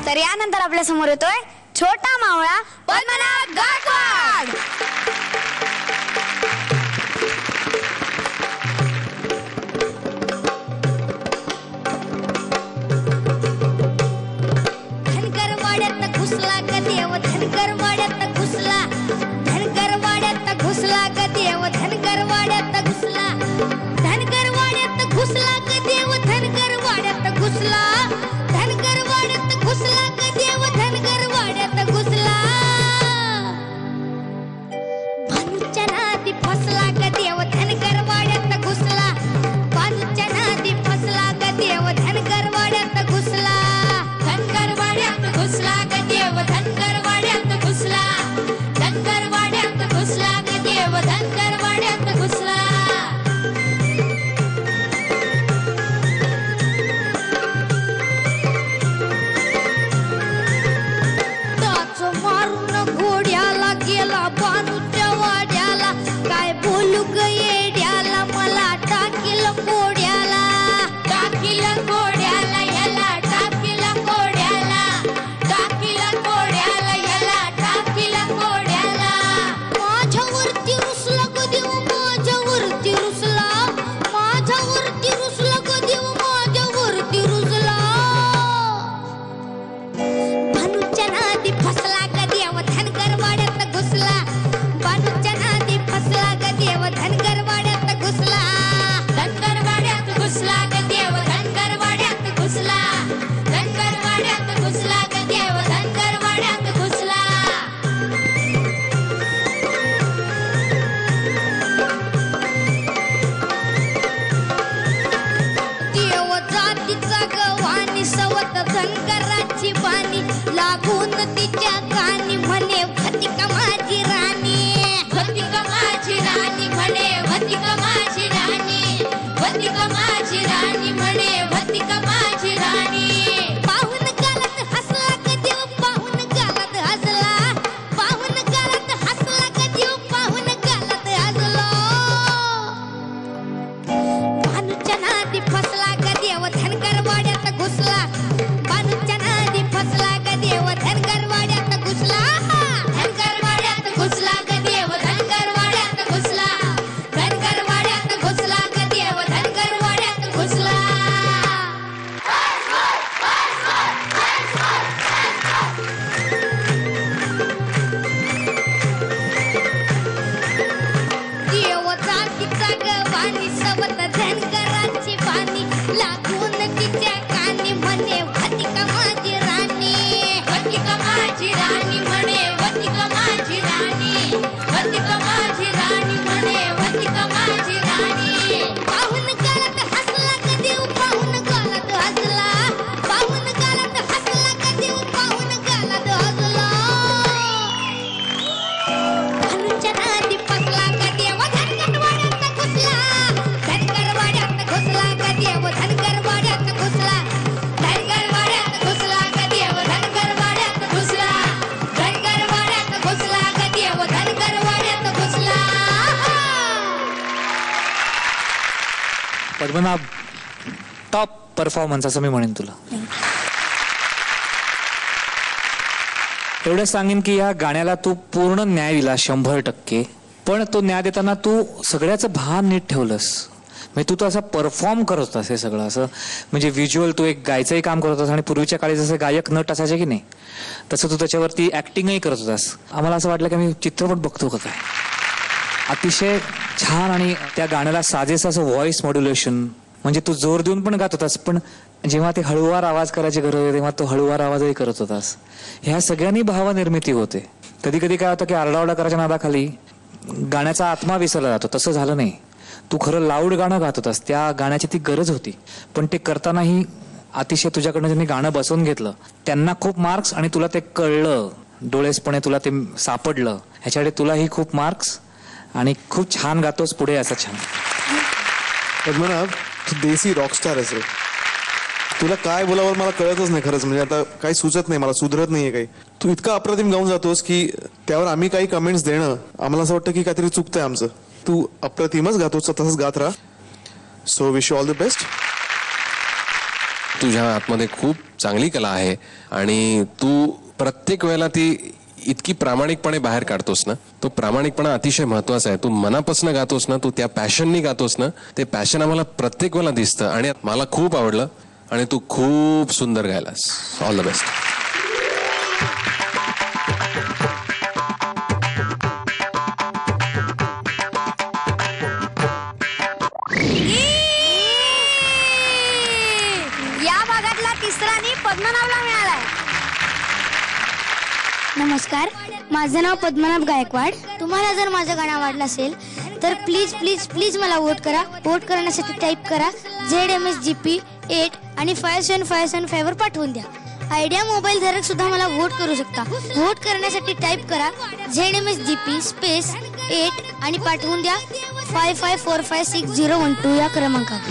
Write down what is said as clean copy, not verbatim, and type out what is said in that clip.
तर यानंतर आपल्या समोर येतोय छोटा मावळा पद्मनाभ गायकवाड. धनगर वाड्यात घुसला ग देव, धनगर वाड्यात घुसला, धनगर वाड्यात घुसला ग देव, धनगर वाड्यात घुसला, धनगर वाड्यात घुसला ग देव, धनगर वाड्यात घुसला, धनगर वाड्यात घुसला ग देव, धनगर वाड्यात घुसला. भानूच्या नादी फसला ग देव, धनगर वाड्यात घुसला, भानूच्या नादी फसला ग देव, धनगर वाड्यात घुसला, धनगर वाड्यात घुसला ग देव, धनगर वाड्यात घुसला, धनगर वाड्यात घुसला ग देव, धनगर वाड्यात घुसला. मारून घोड्याला गेला बानूच्या वाड्याला, काय बोलू ग येड्याला, मला टाकील कोड्याला, टाकील कोड्याला, याला टाकील कोड्याला, टाकील कोड्याला, याला टाकील कोड्याला. माझ्यावरती रुसला ग देव, माझ्यावरती रुसला, माझ्यावरती रुसला ग देव, माझ्यावरती रुसला. भानूच्या नादी फसला ग देव, धनगर वाड्यात घुसला, भानूच्या नादी फसला ग देव, धनगर वाड्यात घुसला, धनगर वाड्यात घुसला ग देव, धनगर वाड्यात घुसला, धनगर वाड्यात घुसला ग देव, धनगर वाड्यात घुसला. देव जातीचा गवानी सवत धनगराची बाणी, लागून तिच्या कानी म्हणे भती का माझी राणी, भती का माझी राणी म्हणे, भती का माझी राणी, भती का माझी राणी म्हणे, भती का माझी राणी. पाहून गालात हसला ग देव, पाहून गालात हसला, पाहून गालात हसला ग देव, पाहून गालात हसला. भानूच्या नादी फसला ग देव, धनगर वाड्यात घुसला, भानूच्या नादी फसला ग देव, धनगर वाड्यात घुसला, धनगर वाड्यात घुसला ग देव, धनगर वाड्यात घुसला, धनगर वाड्यात घुसला ग देव, धनगर वाड्यात घुसला. देव जातीचा गवानी सवत धनगराची बाणी, लागून तिच्या कानी म्हणे भती का माझी राणी, भती का माझी राणी म्हणे, भती का माझी राणी, भती का माझी राणी म्हणे, भती का माझी राणी. पाहून गालात हसला ग देव, पाहून गालात हसला, पाहून गालात हसला ग देव, पाहून गालात हसला. भानूच्या नादी फसला ग देव, धनगर वाड्यात घुसला, धनगर वाड्यात घुसला ग देव, धनगर वाड्यात घुसला, धनगर वाड्यात घुसला ग देव, धनगर वाड्यात घुसला, धनगर वाड्यात घुसला ग देव, धनगर वाड्यात घुसला. पद्मनाभ टॉप परफॉर्मन्स असं मी म्हणेन तुला. एवढं सांगेन की या गाण्याला तू पूर्ण न्याय दिला 100%. पण तो न्याय देताना तू सगळ्याचं भान नीट ठेवलंस. म्हणजे तू तर असं परफॉर्म करत होतास हे सगळं असं, म्हणजे व्हिज्युअल तू एक गायचंही काम करत होतास आणि पूर्वीच्या काळी जसं गायक नट असायचे की नाही तसं तू त्याच्यावरती ऍक्टिंगही करत होतास. आम्हाला असं वाटलं की मी चित्रपट बघतो का काय. अतिशय छान आणि त्या गाण्याला साजेसं असं व्हॉइस मॉड्युलेशन, म्हणजे तू जोर देऊन पण गात होतास, पण जेव्हा ते हळुवार आवाज करायची गरज होती तेव्हा तो हळुवार आवाजही करत होतास. ह्या सगळ्यांनी भावनिर्मिती होते. कधी कधी काय होतं की आरडाओरडा करायच्या नादाखाली गाण्याचा आत्मा विसरला जातो. तसं झालं नाही. तू खरं लाऊड गाणं गात होतास, त्या गाण्याची ती गरज होती. पण ते करतानाही अतिशय तुझ्याकडनं ज्यांनी गाणं बसवून घेतलं त्यांना खूप मार्क्स, आणि तुला ते कळलं डोळेसपणे, तुला ते सापडलं, ह्याच्याकडे तुलाही खूप मार्क्स. आणि खूप छान गातोस पुढे असं छान. पद्मनाभ तू देसी रॉकस्टार आहेस रे. तुला काय बोलावं मला कळतच नाही खरंच. म्हणजे आता काही सुचत नाही मला, सुधरत नाहीये काही. तू इतका अप्रतिम गाऊन जातोस की त्यावर आम्ही काही कमेंट्स देणं आम्हाला असं वाटतं की काहीतरी चुकतंय आमचं. तू अप्रतिमच गातोस, तसंच गात राहा. So wish you all the best. तुझ्या आतमध्ये खूप चांगली कला आहे आणि तू प्रत्येक वेळेला ती इतकी प्रामाणिकपणे बाहेर काढतोस ना. तो प्रामाणिकपणा अतिशय महत्वाचा आहे. तू मनापासून गातोस ना, तू त्या पॅशननी गातोस ना, ते पॅशन आम्हाला प्रत्येक वेळेला दिसतं आणि मला खूप आवडलं आणि तू खूप सुंदर गायलास. All the best. या भागातला तिसरा नी पद्मनाभला मिळालाय. नमस्कार, माझं नाव पद्मनाभ गायकवाड. तुम्हाला जर माझं गाणं आवडलं असेल तर प्लीज प्लीज प्लीज मला वोट करा. वोट करण्यासाठी टाईप करा ZMSGP 8 आणि 5755 वर पाठवून द्या. आयडिया मोबाईल धारक सुद्धा मला वोट करू शकता. वोट करण्यासाठी टाईप करा ZMSGP स्पेस 8 आणि पाठवून द्या 55456012 या क्रमांकावर.